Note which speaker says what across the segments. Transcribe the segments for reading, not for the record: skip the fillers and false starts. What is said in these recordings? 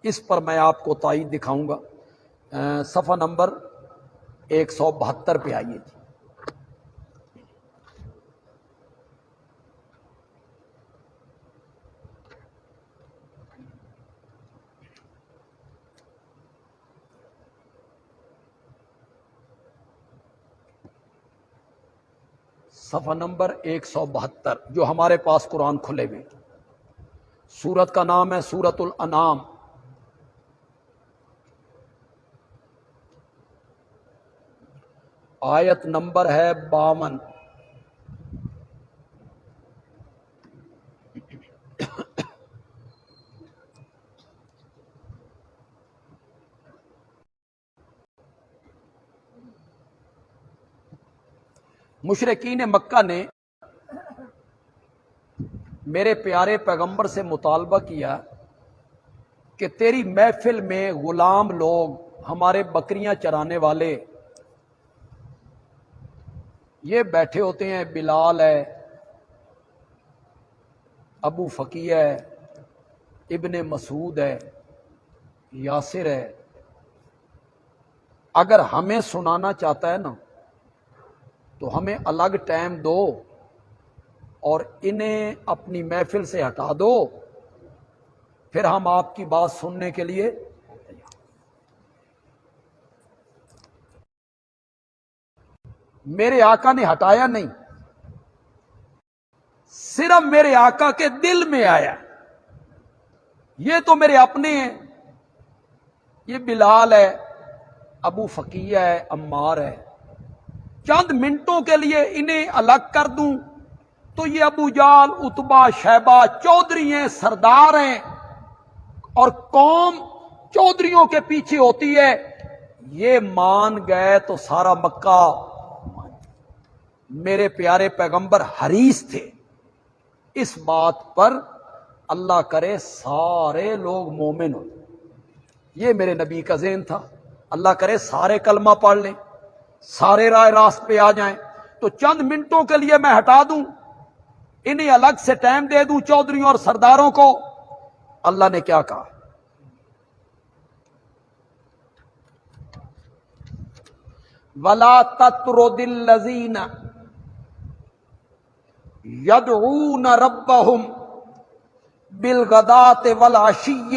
Speaker 1: اس پر میں آپ کو تائید دکھاؤں گا۔ صفحہ نمبر 172 پہ آئیے جی۔ صفحہ نمبر 172 جو ہمارے پاس قرآن کھلے ہوئے، سورت کا نام ہے سورت الانعام۔ آیت نمبر ہے 52۔ مشرکین مکہ نے میرے پیارے پیغمبر سے مطالبہ کیا کہ تیری محفل میں غلام لوگ، ہمارے بکریاں چرانے والے یہ بیٹھے ہوتے ہیں، بلال ہے، ابو فقیہ ہے، ابن مسعود ہے، یاسر ہے، اگر ہمیں سنانا چاہتا ہے نا تو ہمیں الگ ٹائم دو اور انہیں اپنی محفل سے ہٹا دو، پھر ہم آپ کی بات سننے کے لیے۔ میرے آقا نے ہٹایا نہیں، صرف میرے آقا کے دل میں آیا، یہ تو میرے اپنے ہیں، یہ بلال ہے، ابو فقیہ ہے، عمار ہے، چند منٹوں کے لیے انہیں الگ کر دوں تو یہ ابو جال، اتبا، شیبہ چودھری ہیں، سردار ہیں، اور قوم چودھریوں کے پیچھے ہوتی ہے، یہ مان گئے تو سارا مکہ۔ میرے پیارے پیغمبر حریص تھے اس بات پر، اللہ کرے سارے لوگ مومن ہو، یہ میرے نبی کا ذہن تھا، اللہ کرے سارے کلمہ پڑھ لیں، سارے راہ راست پہ آ جائیں، تو چند منٹوں کے لیے میں ہٹا دوں، انہیں الگ سے ٹائم دے دوں چودھریوں اور سرداروں کو۔ اللہ نے کیا کہا؟ وَلَا تَطْرُدِ الَّذِينَ يَدْعُونَ رَبَّهُمْ بِالْغَدَاةِ وَالْعَشِيِّ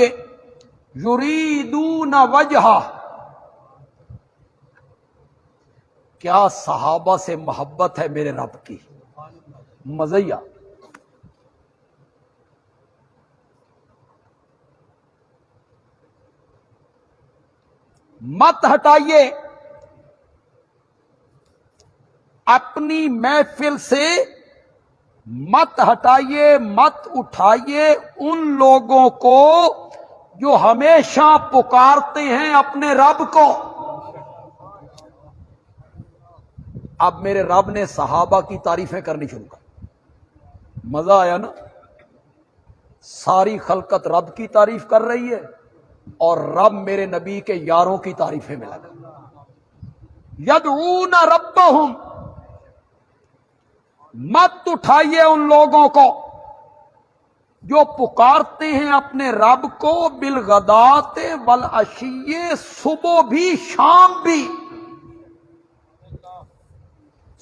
Speaker 1: يُرِيدُونَ وَجْهَهُ۔ کیا صحابہ سے محبت ہے میرے رب کی، مزیہ۔ مت ہٹائیے اپنی محفل سے، مت ہٹائیے، مت اٹھائیے ان لوگوں کو جو ہمیشہ پکارتے ہیں اپنے رب کو۔ اب میرے رب نے صحابہ کی تعریفیں کرنی شروع کر، مزہ آیا نا؟ ساری خلقت رب کی تعریف کر رہی ہے اور رب میرے نبی کے یاروں کی تعریفیں میں لگا۔ یدعون ربہم، مت اٹھائیے ان لوگوں کو جو پکارتے ہیں اپنے رب کو، بالغدات والعشی، صبح بھی شام بھی۔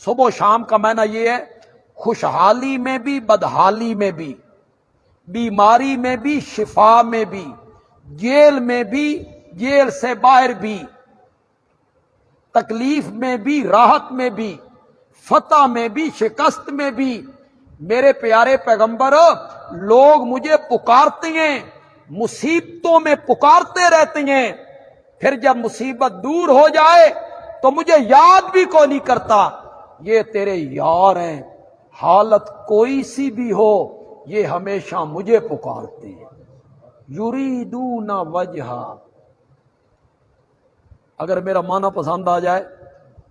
Speaker 1: صبح و شام کا معنی یہ ہے خوشحالی میں بھی، بدحالی میں بھی، بیماری میں بھی، شفا میں بھی، جیل میں بھی، جیل سے باہر بھی، تکلیف میں بھی، راحت میں بھی، فتح میں بھی، شکست میں بھی۔ میرے پیارے پیغمبر، لوگ مجھے پکارتے ہیں، مصیبتوں میں پکارتے رہتے ہیں، پھر جب مصیبت دور ہو جائے تو مجھے یاد بھی کوئی نہیں کرتا۔ یہ تیرے یار ہیں، حالت کوئی سی بھی ہو یہ ہمیشہ مجھے پکارتے ہیں۔ یریدون وجہا، اگر میرا معنی پسند آ جائے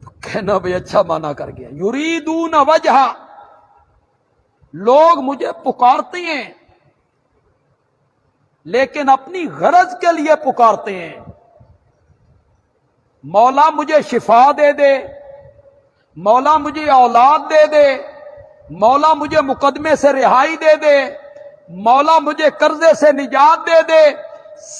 Speaker 1: تو کہنا بھئی اچھا معنی کر گیا۔ یریدون وجہا، لوگ مجھے پکارتے ہیں لیکن اپنی غرض کے لیے پکارتے ہیں۔ مولا مجھے شفا دے دے، مولا مجھے اولاد دے دے، مولا مجھے مقدمے سے رہائی دے دے، مولا مجھے قرضے سے نجات دے دے،